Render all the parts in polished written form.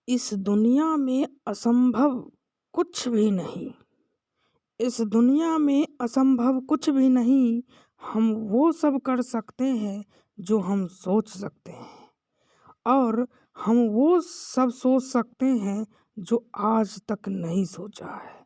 इस दुनिया में असंभव कुछ भी नहीं। इस दुनिया में असंभव कुछ भी नहीं। हम वो सब कर सकते हैं जो हम सोच सकते हैं, और हम वो सब सोच सकते हैं जो आज तक नहीं सोचा है।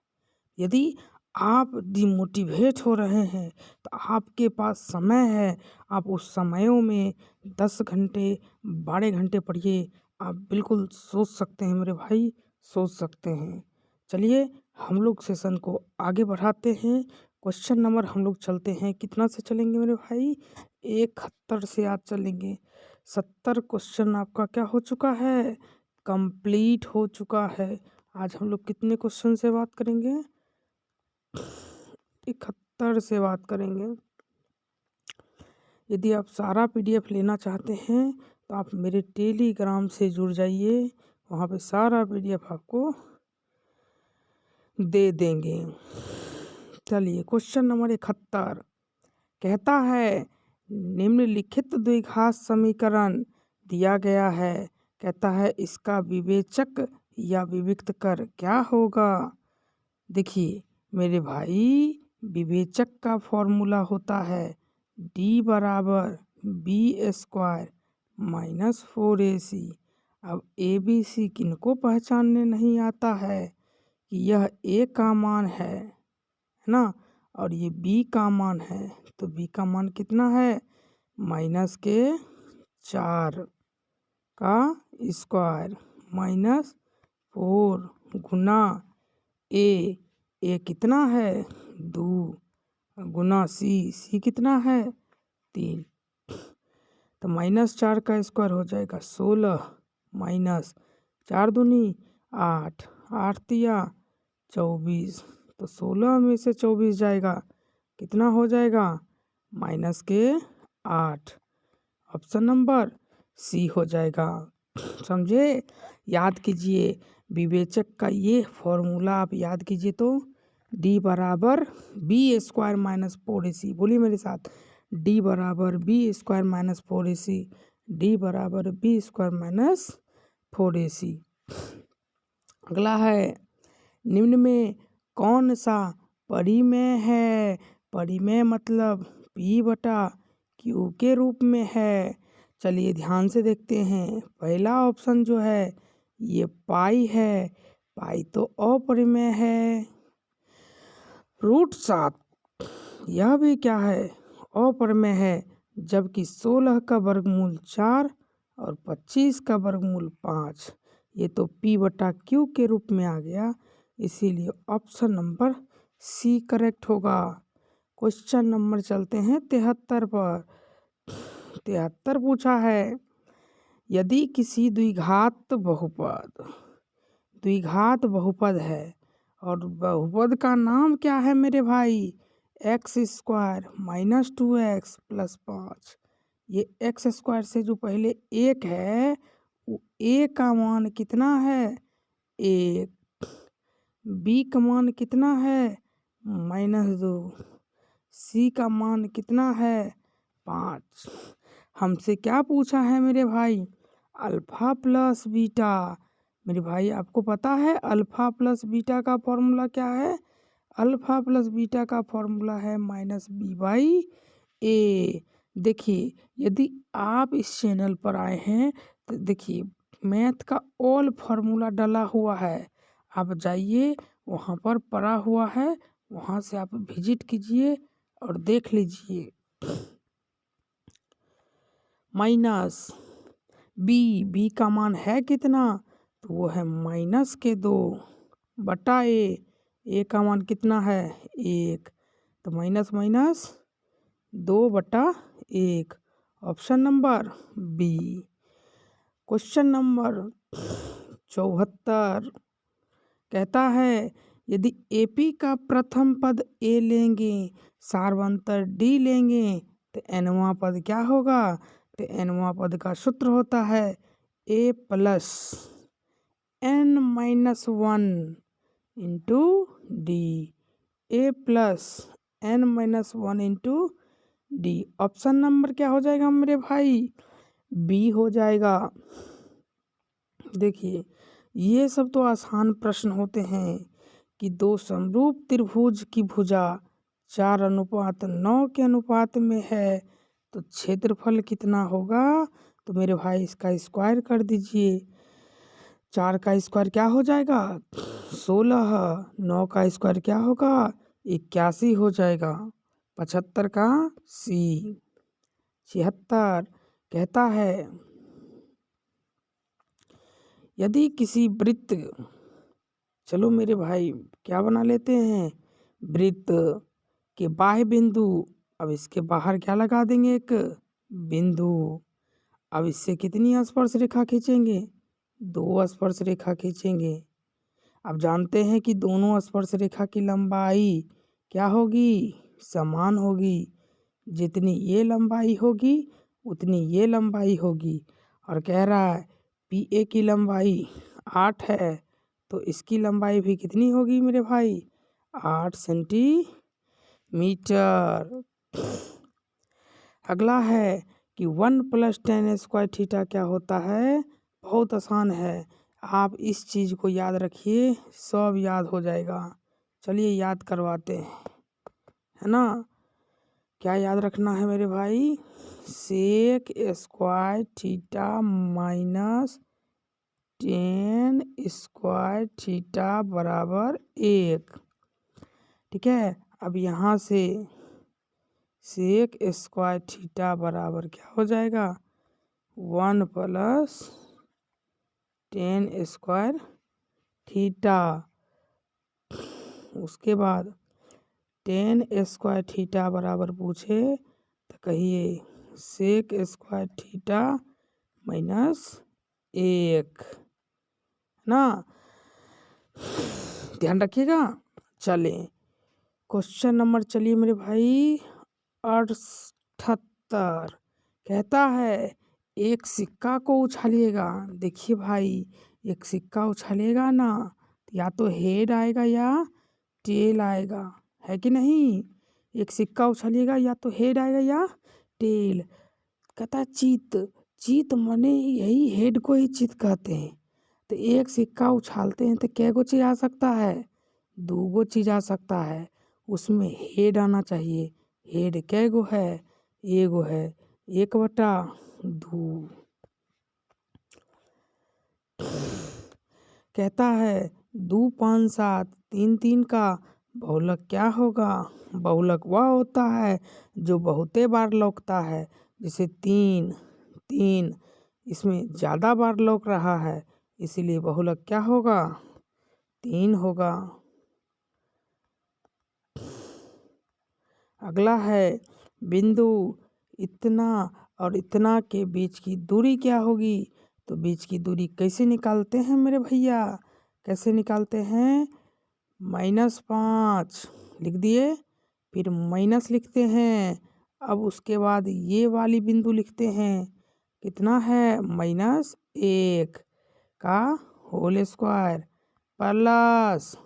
यदि आप डिमोटिवेट हो रहे हैं तो आपके पास समय है। आप उस समयों में 10 घंटे 12 घंटे पढ़िए। आप बिल्कुल सोच सकते हैं मेरे भाई, सोच सकते हैं। चलिए हम लोग सेशन को आगे बढ़ाते हैं। क्वेश्चन नंबर हम लोग चलते हैं, कितना से चलेंगे मेरे भाई? 71 से आज चलेंगे। 70 क्वेश्चन आपका क्या हो चुका है? कंप्लीट हो चुका है। आज हम लोग कितने क्वेश्चन से बात करेंगे? 71 से बात करेंगे। यदि आप सारा पीडीएफ लेना चाहते हैं तो आप मेरे टेलीग्राम से जुड़ जाइए, वहाँ पे सारा पीडीएफ आपको दे देंगे। चलिए क्वेश्चन नंबर 71 कहता है निम्नलिखित द्विघात समीकरण दिया गया है। कहता है इसका विवेचक या विविक्त कर क्या होगा? देखिए मेरे भाई, विवेचक का फॉर्मूला होता है d बराबर b² माइनस 4ac। अब ए बी सी किनको पहचानने नहीं आता है कि यह a का मान है ना, और ये b का मान है। तो b का मान कितना है? -4 का स्क्वायर माइनस 4 गुना ए कितना है? 2 गुना सी कितना है? 3। तो -4 का स्क्वायर हो जाएगा 16 माइनस 4 दूनी 8, 8 तिया 24। तो 16 में से 24 जाएगा, कितना हो जाएगा? -8। ऑप्शन नंबर सी हो जाएगा। समझे? याद कीजिए विवेचक का ये फॉर्मूला आप याद कीजिए तो d बराबर b² माइनस 4ac। बोलिए मेरे साथ, d बराबर b² माइनस 4ac। d बराबर b² माइनस 4ac। अगला है निम्न में कौन सा परिमेय है? परिमेय मतलब p/q के रूप में है। चलिए ध्यान से देखते हैं। पहला ऑप्शन जो है ये पाई है। पाई तो अपरिमेय है। √7 यह भी क्या है? अपरिमेय है। जबकि 16 का वर्गमूल 4 और 25 का वर्गमूल 5, ये तो p/q के रूप में आ गया, इसीलिए ऑप्शन नंबर सी करेक्ट होगा। क्वेश्चन नंबर चलते हैं 73 पर। 73 पूछा है यदि किसी द्विघात बहुपद है और बहुपद का नाम क्या है मेरे भाई? x² minus 2x plus 5। ये x² से जो पहले 1 है वो a का मान कितना है? 1। b का मान कितना है? -2। c का मान कितना है? 5। हमसे क्या पूछा है मेरे भाई? Alpha plus beta. मेरे भाई आपको पता है अल्फा प्लस बीटा का फॉर्मूला क्या है? अल्फा प्लस बीटा का फॉर्मूला है -b/a। देखिए यदि आप इस चैनल पर आए हैं तो देखिए मैथ का ऑल फार्मूला डला हुआ है। आप जाइए, वहाँ पर पड़ा हुआ है, वहाँ से आप विजिट कीजिए और देख लीजिए। माइनस बी का मान है कितना? तो वो है -2/a। ए का मान कितना है? 1। तो minus minus 2/1। Option number B. Question number 74 कहता है यदि एपी का प्रथम पद ए लेंगे, सार्वंतर डी लेंगे तो एनवां पद क्या होगा? तो एनवां पद का सूत्र होता है a plus n-1 into D. a plus n-1 into D. Option number क्या हो जाएगा मेरे भाई? बी हो जाएगा। देखिए ये सब तो आसान प्रश्न होते हैं कि दो समरूप त्रिभुज की भुजा 4:9 के अनुपात में है तो क्षेत्रफल कितना होगा। तो मेरे भाई इसका स्क्वायर कर दीजिए। 4 का स्क्वायर क्या हो जाएगा 16, 9 का स्क्वायर क्या होगा 81 हो जाएगा। 75 का सी। 76 कहता है यदि किसी वृत्त, चलो मेरे भाई क्या बना लेते हैं वृत्त के बाह्य बिंदु, अब इसके बाहर क्या लगा देंगे एक बिंदु। अब इससे कितनी स्पर्श रेखा खींचेंगे 2 स्पर्श रेखा खींचेंगे। अब जानते हैं कि दोनों स्पर्श रेखा की लंबाई क्या होगी समान होगी। जितनी ये लंबाई होगी उतनी ये लंबाई होगी। और कह रहा है पी ए की लंबाई 8 है तो इसकी लंबाई भी कितनी होगी मेरे भाई 8 सेंटीमीटर। अगला है कि 1 + tan स्क्वायर थीटा क्या होता है। बहुत आसान है, आप इस चीज़ को याद रखिए सब याद हो जाएगा। चलिए याद करवाते हैं, है ना। क्या याद रखना है मेरे भाई sec square theta minus tan square theta बराबर 1। ठीक है, अब यहाँ से सेक स्क्वायर थीटा बराबर क्या हो जाएगा 1 + tan स्क्वायर थीटा। उसके बाद tan स्क्वायर थीटा बराबर पूछे तो कहिए सेक स्क्वायर थीटा माइनस 1 ना, ध्यान रखिएगा। चले क्वेश्चन नंबर चलिए मेरे भाई 78 कहता है एक सिक्का को उछालिएगा। देखिए भाई एक सिक्का उछालिएगा ना या तो हेड आएगा या टेल आएगा, है कि नहीं। एक सिक्का उछालिएगा या तो हेड आएगा या टेल। कहता है चित, चित मने यही हेड को ही चित कहते हैं। तो एक सिक्का उछालते हैं तो कै गो चीज आ सकता है 2 गो चीज आ सकता है। उसमें हेड आना चाहिए। हेड कै गो है एगो है 1/2। कहता है 2, 5, 7, 3, 3 का बहुलक क्या होगा। बहुलक वह होता है जो बहुते बार लौकता है। जैसे 3, 3 इसमें ज़्यादा बार लौक रहा है इसीलिए बहुलक क्या होगा 3 होगा। अगला है बिंदु इतना और इतना के बीच की दूरी क्या होगी। तो बीच की दूरी कैसे निकालते हैं मेरे भैया, कैसे निकालते हैं -5 लिख दिए, फिर माइनस लिखते हैं। अब उसके बाद ये वाली बिंदु लिखते हैं कितना है -1 का होल स्क्वायर प्लस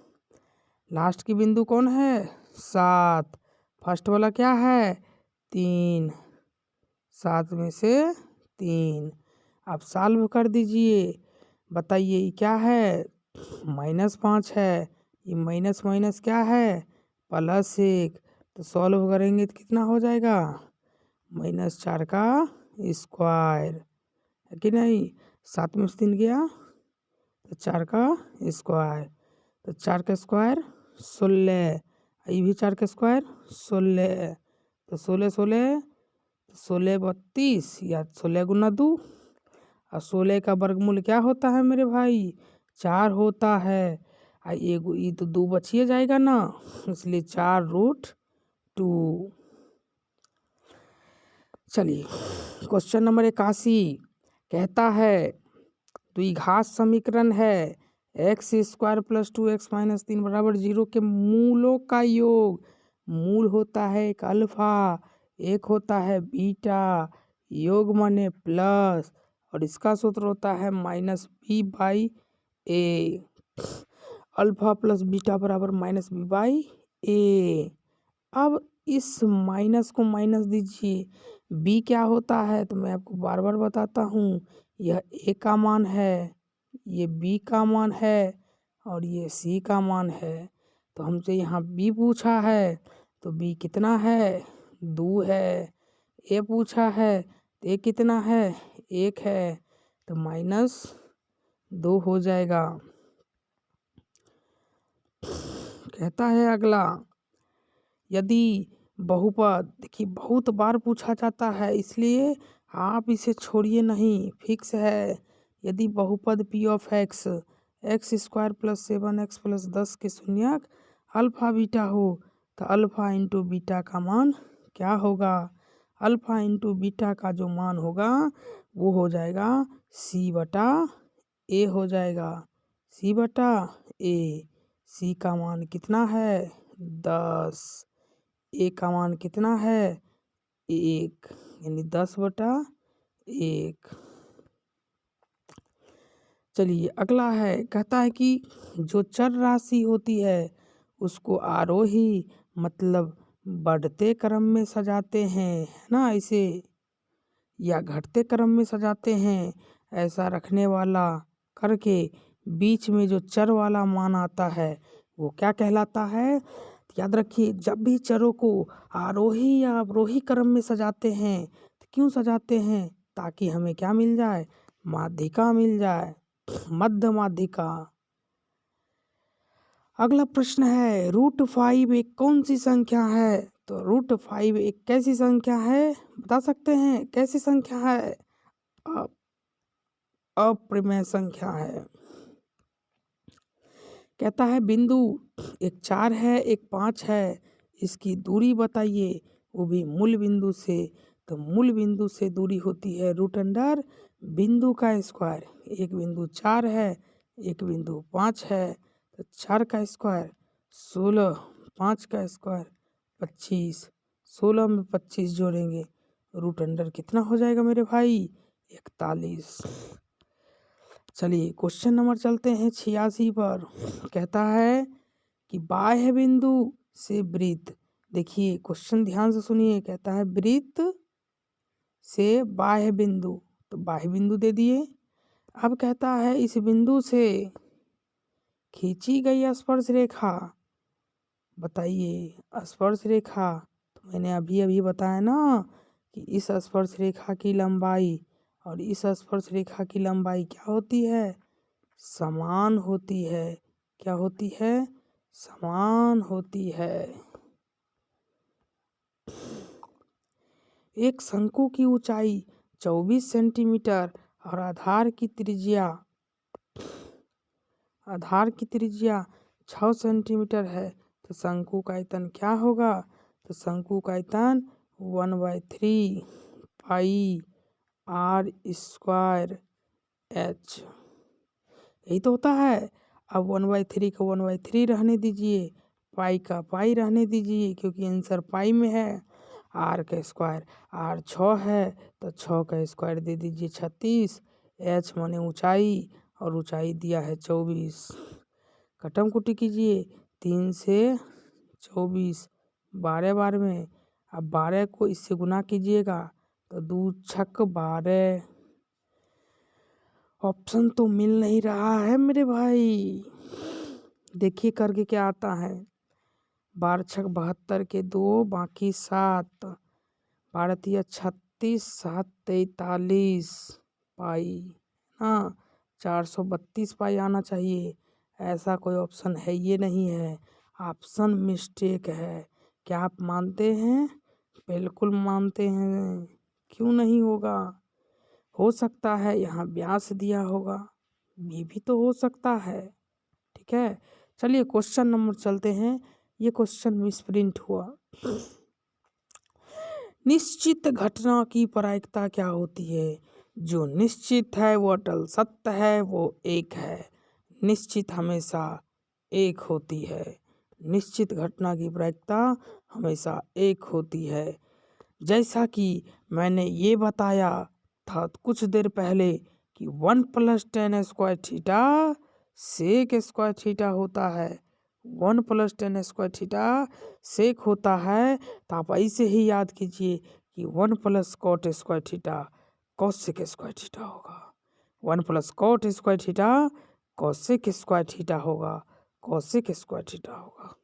लास्ट की बिंदु कौन है 7, फर्स्ट वाला क्या है 3, 7 में से 3। अब सॉल्व कर दीजिए, बताइए ये क्या है -5 है, ये माइनस माइनस क्या है +1। तो सॉल्व करेंगे तो कितना हो जाएगा -4 का स्क्वायर, है कि नहीं। 7 में से 3 गया तो 4 का स्क्वायर, तो 4 का स्क्वायर 16, ये भी 4 का स्क्वायर 16, तो 16 16 16 32 या 16 × 2। और 16 का वर्गमूल क्या होता है मेरे भाई 4 होता है। एगो ये तो 2 बचिए जाएगा ना इसलिए 4√2। चलिए क्वेश्चन नंबर 81 कहता है द्विघात समीकरण है x² + 2x - 3 = 0 के मूलों का योग। मूल होता है एक अल्फा, एक होता है बीटा, योग माने प्लस, और इसका सूत्र होता है -b/a। अल्फा प्लस बीटा बराबर -b/a। अब इस माइनस को माइनस दीजिए, b क्या होता है तो मैं आपको बार बार बताता हूँ, यह a का मान है, ये बी का मान है और ये सी का मान है। तो हमसे यहाँ बी पूछा है तो बी कितना है, 2 है। ए पूछा है तो ए कितना है, 1 है। तो -2 हो जाएगा। कहता है अगला, यदि बहुपद, देखिए बहुत बार पूछा जाता है इसलिए आप इसे छोड़िए नहीं, फिक्स है। यदि बहुपद p of x x square plus 7x plus 10 के शून्यक अल्फा बीटा हो तो अल्फा इंटू बीटा का मान क्या होगा। अल्फा इंटू बीटा का जो मान होगा वो हो जाएगा c बटा a हो जाएगा, c बटा a। c का मान कितना है, 10। ए का मान कितना है, 1, यानी 10/1। चलिए अगला है, कहता है कि जो चर राशि होती है उसको आरोही मतलब बढ़ते क्रम में सजाते हैं, है ना, ऐसे, या घटते क्रम में सजाते हैं, ऐसा रखने वाला करके बीच में जो चर वाला मान आता है वो क्या कहलाता है। याद रखिए, जब भी चरों को आरोही या अवरोही क्रम में सजाते हैं तो क्यों सजाते हैं, ताकि हमें क्या मिल जाए, माध्यिका मिल जाए, मध्य माध्यिका। अगला प्रश्न है, √5 एक कौन सी संख्या है। तो √5 एक कैसी संख्या है, बता सकते हैं कैसी संख्या है, अप्रिमेय संख्या है। कहता है बिंदु एक 4 है एक 5 है, इसकी दूरी बताइए, वो भी मूल बिंदु से। तो मूल बिंदु से दूरी होती है √अंडर बिंदु का स्क्वायर। एक बिंदु 4 है, एक बिंदु 5 है, तो 4 का स्क्वायर 16, 5 का स्क्वायर 25, 16 में 25 जोड़ेंगे, √अंडर कितना हो जाएगा मेरे भाई, 41। चलिए क्वेश्चन नंबर चलते हैं 86 पर। कहता है कि बाह्य बिंदु से वृत्त, देखिए क्वेश्चन ध्यान से सुनिए, कहता है वृत्त से बाह्य बिंदु, तो बाह्य बिंदु दे दिए। अब कहता है इस बिंदु से खींची गई स्पर्श रेखा बताइए। स्पर्श रेखा तो मैंने अभी अभी बताया ना कि इस स्पर्श रेखा की लंबाई और इस स्पर्श रेखा की लंबाई क्या होती है, समान होती है। क्या होती है, समान होती है। एक शंकु की ऊंचाई 24 सेंटीमीटर और आधार की त्रिज्या 6 सेंटीमीटर है, तो शंकु का आयतन क्या होगा। तो शंकु का आयतन 1/3 पाई r स्क्वायर h, यही तो होता है। अब 1/3 को 1/3 रहने दीजिए, पाई का पाई रहने दीजिए, क्योंकि आंसर पाई में है। r का स्क्वायर, r 6 है तो 6 का स्क्वायर दे दीजिए 36, h माने ऊंचाई और ऊंचाई दिया है 24। कटम कुटी कीजिए, 3 से 24 12 बार में, अब 12 को इससे गुना कीजिएगा तो 2 छक 12। ऑप्शन तो मिल नहीं रहा है मेरे भाई, देखिए करके क्या आता है। 12 छक 72 के 2 बाकी 7, 12 तिया 36, 7 43 पाई, हाँ 432 पाई आना चाहिए। ऐसा कोई ऑप्शन है ये नहीं है, ऑप्शन मिस्टेक है। क्या आप मानते हैं, बिल्कुल मानते हैं, क्यों नहीं होगा। हो सकता है यहाँ व्यास दिया होगा, ये भी तो हो सकता है। ठीक है, चलिए क्वेश्चन नंबर चलते हैं। ये क्वेश्चन मिसप्रिंट हुआ। निश्चित घटना की प्रायिकता क्या होती है। जो निश्चित है वो अटल सत्य है, वो एक है। निश्चित हमेशा एक होती है। निश्चित घटना की प्रायिकता हमेशा एक होती है। जैसा कि मैंने ये बताया था कुछ देर पहले कि 1 + tan square theta sec square theta होता है। 1 + tan स्क्वायर थीटा सेक होता है, तो आप ऐसे ही याद कीजिए कि 1 + cot square theta cosec square theta होगा। 1 plus cot square theta cosec square theta होगा, कोसेक स्क्वायर थीटा होगा।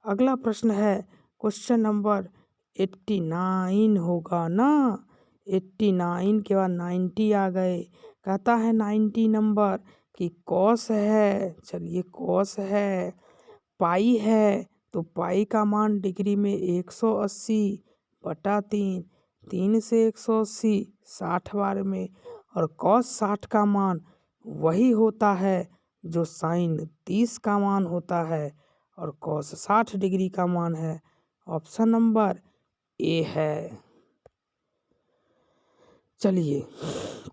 अगला प्रश्न है क्वेश्चन नंबर 89 होगा ना। 89 के बाद 90 आ गए। कहता है 90 नंबर कि कॉस है, चलिए कॉस है, पाई है, तो पाई का मान डिग्री में 180/3, 3 से 180 60 बार में, और कॉस 60 का मान वही होता है जो साइन 30 का मान होता है, और कॉस 60 डिग्री का मान है। ऑप्शन नंबर ए है। चलिए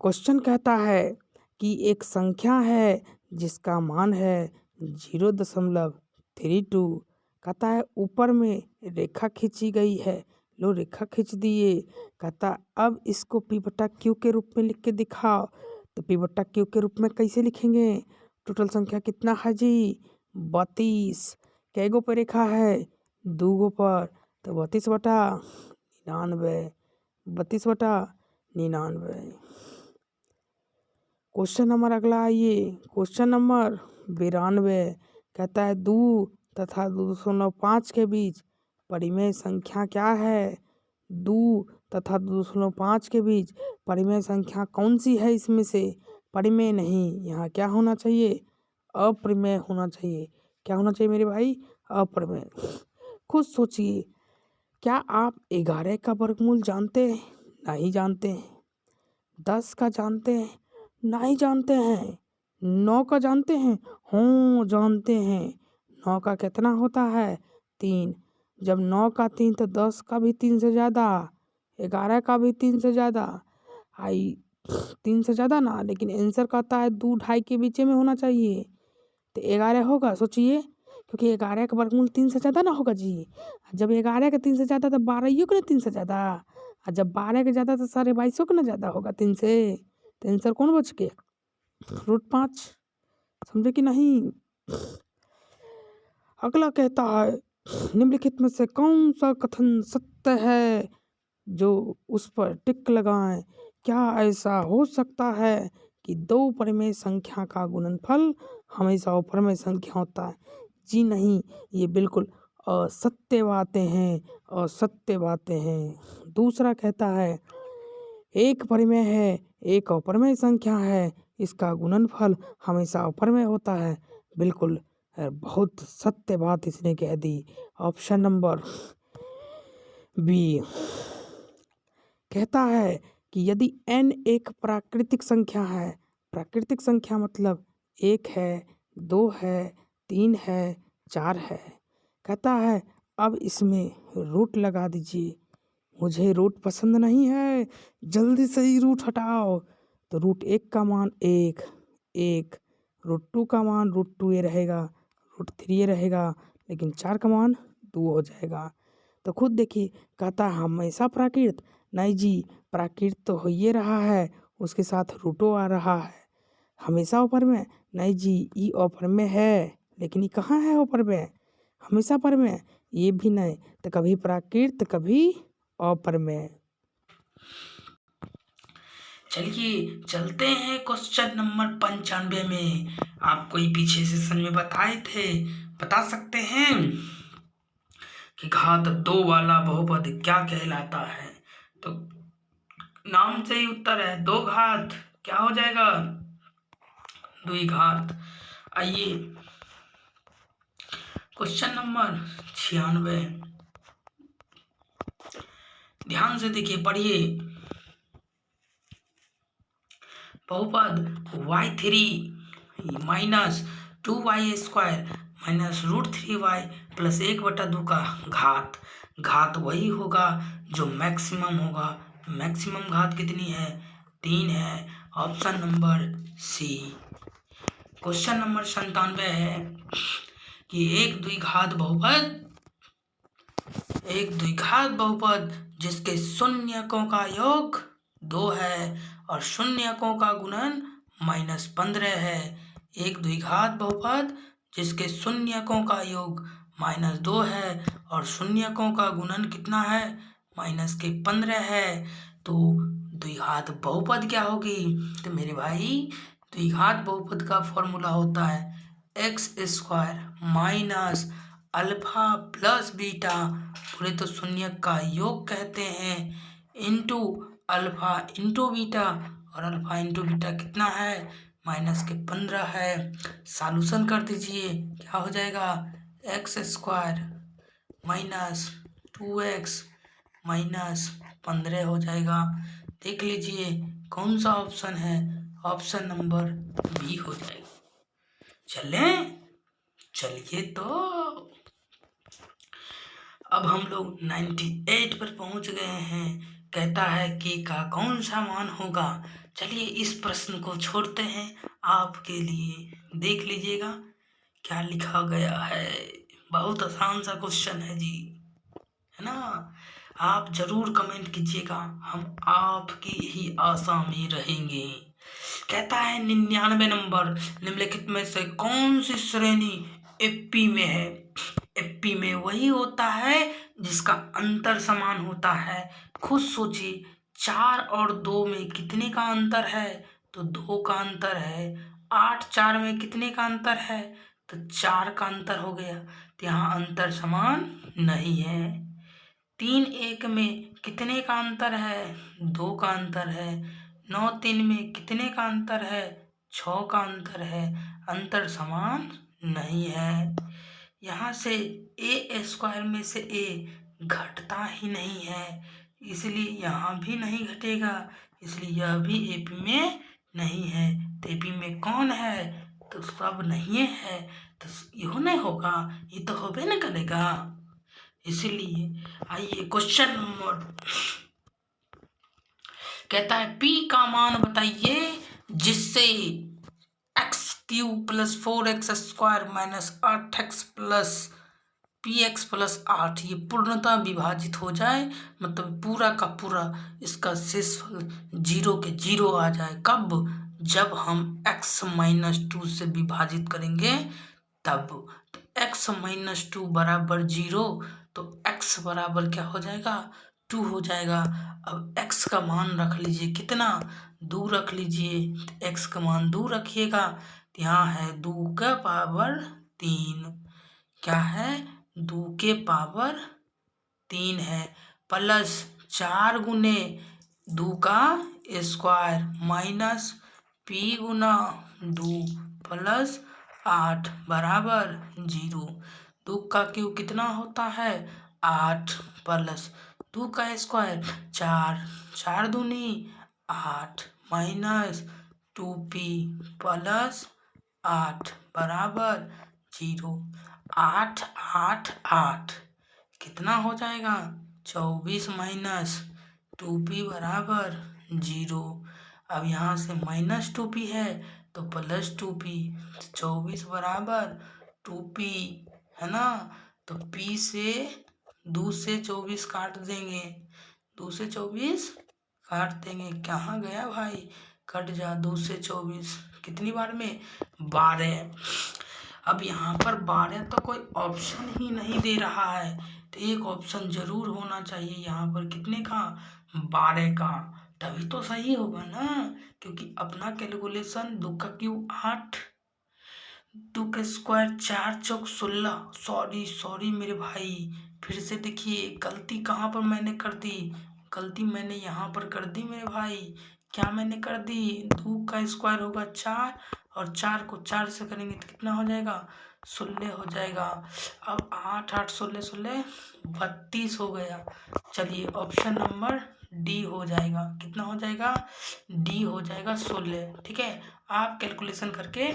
क्वेश्चन कहता है कि एक संख्या है जिसका मान है 0.32। कहता है ऊपर में रेखा खींची गई है, लो रेखा खींच दिए। कहता अब इसको P/Q के रूप में लिख के दिखाओ। तो P/Q के रूप में कैसे लिखेंगे? टोटल संख्या कितना है जी? 32। कै गो पर रेखा है? 2 गो पर, तो 32/99, 32/99। क्वेश्चन नंबर अगला आइए, क्वेश्चन नंबर 92। कहता है 2 तथा 2.5 के बीच परिमेय संख्या क्या है? 2 तथा 2.5 के बीच परिमेय संख्या कौन सी है? इसमें से परिमेय नहीं, यहाँ क्या होना चाहिए? अप्रमेय होना चाहिए। क्या होना चाहिए मेरे भाई? अप्रमेय। खुद सोचिए, क्या आप 11 का वर्गमूल जानते हैं? नहीं जानते हैं। 10 का जानते हैं? नहीं जानते हैं। 9 का जानते हैं? हाँ जानते हैं। 9 का कितना होता है? 3। जब 9 का 3 तो 10 का भी 3 से ज़्यादा, 11 का भी 3 से ज़्यादा, आई 3 से ज़्यादा ना, लेकिन आंसर कहता है 2 2.5 के बीच में होना चाहिए, तो 11 होगा। सोचिए, क्योंकि 11 का वर्गमूल 3 से ज़्यादा ना होगा जी। जब 11 का 3 से ज़्यादा तो 12 का 3 से ज़्यादा, और जब 12 के ज़्यादा तो 22.5 का ना ज़्यादा होगा 3 से। तो आंसर कौन बच गया? √5। समझे कि नहीं? अगला कहता है निम्नलिखित में से कौन सा कथन सत्य है, जो उस पर टिक लगाएं। क्या ऐसा हो सकता है कि 2 परिमेय संख्या का गुणनफल हमेशा अपरिमेय संख्या होता है? जी नहीं, ये बिल्कुल असत्य बातें हैं, असत्य बातें हैं। दूसरा कहता है एक परिमेय है, एक अपरिमेय संख्या है, इसका गुणनफल हमेशा अपरिमेय होता है। बिल्कुल बहुत सत्य बात इसने कह दी। Option number B. कहता है कि यदि n एक प्राकृतिक संख्या है, प्राकृतिक संख्या मतलब 1 है, 2 है, 3 है, 4 है। कहता है अब इसमें रूट लगा दीजिए। मुझे रूट पसंद नहीं है, जल्दी से ही रूट हटाओ। तो √1 का मान 1, 1, √2 का मान √2 ये रहेगा, √3 ये रहेगा, लेकिन 4 का मान 2 हो जाएगा। तो खुद देखिए, कहता है हमेशा प्राकृत, नहीं जी, प्राकृत तो हो ही रहा है, उसके साथ रूटो आ रहा है। हमेशा ऊपर में, नहीं जी, ये ऊपर में है, लेकिन ये कहाँ है ऊपर में? हमेशा पर में, ये भी नहीं। तो कभी प्राकृत कभी अपर में। चलिए चलते हैं क्वेश्चन नंबर 95 में। आपको ये पीछे सेशन में बताए थे, बता सकते हैं कि घात 2 वाला बहुपद क्या कहलाता है? तो नाम से ही उत्तर है, 2 घात क्या हो जाएगा? 2 घात। आइए क्वेश्चन नंबर 96, ध्यान से देखिए, पढ़िए। बहुपद y3 minus 2y² minus √3y plus 1/2 का घात, घात वही होगा जो मैक्सिमम होगा। मैक्सिमम घात कितनी है? 3 है। Option number C. Question number 97 है कि एक द्विघात बहुपद जिसके शून्यकों का योग 2 है और शून्यकों का गुणन -15 है। एक द्विघात बहुपद जिसके शून्यकों का योग -2 है और शून्यकों का गुणन कितना है? -15 है। तो द्विघात बहुपद क्या होगी? तो मेरे भाई द्विघात बहुपद का फॉर्मूला होता है x² minus alpha plus beta, पूरे तो शून्य का योग कहते हैं, इंटू अल्फा इंटू बीटा, और अल्फा इंटू बीटा कितना है? -15 है। सॉल्यूशन कर दीजिए, क्या हो जाएगा? x² माइनस 2x माइनस 15 हो जाएगा। देख लीजिए कौन सा ऑप्शन है? ऑप्शन नंबर बी हो जाएगा। चलिए तो अब हम लोग 98 पर पहुंच गए हैं। कहता है कि का कौन सा मान होगा? चलिए इस प्रश्न को छोड़ते हैं आपके लिए, देख लीजिएगा क्या लिखा गया है। बहुत आसान सा क्वेश्चन है जी, है ना? आप जरूर कमेंट कीजिएगा, हम आपकी ही आशा में रहेंगे। कहता है 99 नंबर निम्नलिखित में से कौन सी श्रेणी एपी में है? एपी में वही होता है जिसका अंतर समान होता है। खुद सोचिए 4 और 2 में कितने का अंतर है? तो 2 का अंतर है। 8 4 में कितने का अंतर है? तो 4 का अंतर हो गया, तो यहाँ अंतर समान नहीं है। 3 1 में कितने का अंतर है? 2 का अंतर है। 9 3 में कितने का अंतर है? 6 का अंतर है। अंतर समान नहीं है। यहाँ से a² में से a घटता ही नहीं है, इसलिए यहाँ भी नहीं घटेगा, इसलिए यह भी एपी में नहीं है। तो एपी में कौन है? तो सब नहीं है, तो यह नहीं होगा, ये तो होबे न करेगा। इसीलिए आइए क्वेश्चन नंबर, कहता है p का मान बताइए जिससे x³ + 4x² - 8x + px + 8 ये पूर्णतः विभाजित हो जाए, मतलब पूरा का पूरा इसका शेषफल 0 के 0 आ जाए। कब? जब हम x - 2 से विभाजित करेंगे तब। तो x - 2 बराबर 0, तो x बराबर क्या हो जाएगा? 2 हो जाएगा। अब x का मान रख लीजिए, कितना? 2 रख लीजिए। x का मान 2 रखिएगा, तो यहाँ है 2 का पावर 3। क्या है? 2 के पावर 3 है, प्लस 4 गुने 2 का स्क्वायर माइनस p गुना 2 प्लस 8 बराबर 0। 2 का क्यूब कितना होता है? 8 प्लस 2 का स्क्वायर 4, 4 दूनी 8 माइनस 2p प्लस 8 बराबर 0। 8 8 8 कितना हो जाएगा? 24 माइनस 2p बराबर 0। अब यहाँ से माइनस 2p है तो प्लस 2p, 24 बराबर 2p, है ना? तो p से 2 से 24 काट देंगे, 2 से 24 काट देंगे। कहाँ गया भाई? कट जा। 2 से 24 कितनी बार में? 12। अब यहाँ पर 12 तो कोई ऑप्शन ही नहीं दे रहा है, तो एक ऑप्शन जरूर होना चाहिए यहाँ पर। कितने का? 12 का, तभी तो सही होगा ना, क्योंकि अपना कैलकुलेशन 2 का क्यूब 8, 2 का स्क्वायर 4 चौक 16। सॉरी मेरे भाई, फिर से देखिए गलती कहाँ पर मैंने कर दी। गलती मैंने यहाँ पर कर दी मेरे भाई। क्या मैंने कर दी? 2 का स्क्वायर होगा 4, और 4 को 4 से करेंगे तो कितना हो जाएगा? 16 हो जाएगा। अब 8 8 16 16 32 हो गया। चलिए ऑप्शन नंबर डी हो जाएगा। कितना हो जाएगा? डी हो जाएगा 16। ठीक है, आप कैलकुलेशन करके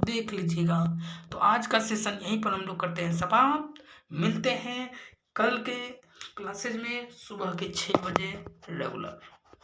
देख लीजिएगा। तो आज का सेशन यहीं पर हम लोग करते हैं समाप्त। मिलते हैं कल के क्लासेज में सुबह के 6 बजे रेगुलर।